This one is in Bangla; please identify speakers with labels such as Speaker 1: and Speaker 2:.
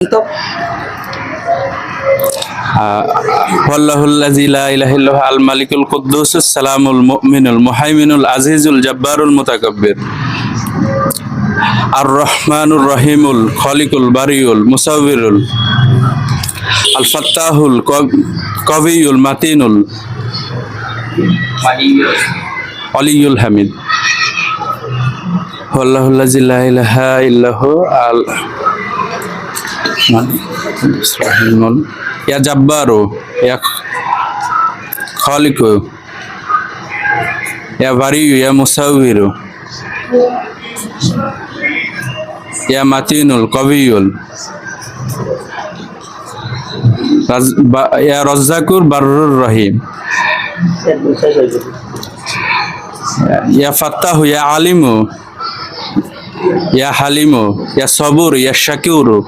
Speaker 1: তো
Speaker 2: ওয়াল্লাহুল্লাযী লা ইলাহা ইল্লাহু আল মালিকুল কুদ্দুসুস সালামুল মুমিনুল মুহাইমিনুল আজিজুল জাব্বারুল মুতাকাব্বির আর রহমানুর রহিমুল খলিকুল বারিউল মুসাউবিরুল আল ফাত্তাহুল কবিউল মাতিনুল আলিয়ুল হামিদ ওয়াল্লাহুল্লাযী লা ইলাহা ইল্লাহু আল ইয়া জাব্বারু ইয়া খালিকু ইয়া বারিউ ইয়া মুসাউবিরু ইয়া মাতিনুল কবিউল ইয়া রাজ্জাকুর বাররুর রহিম ইয়া ফাত্তাহু ইয়া আলিমু ইয়া হালিমু ইয়া সবুর ইয়া শাকুরু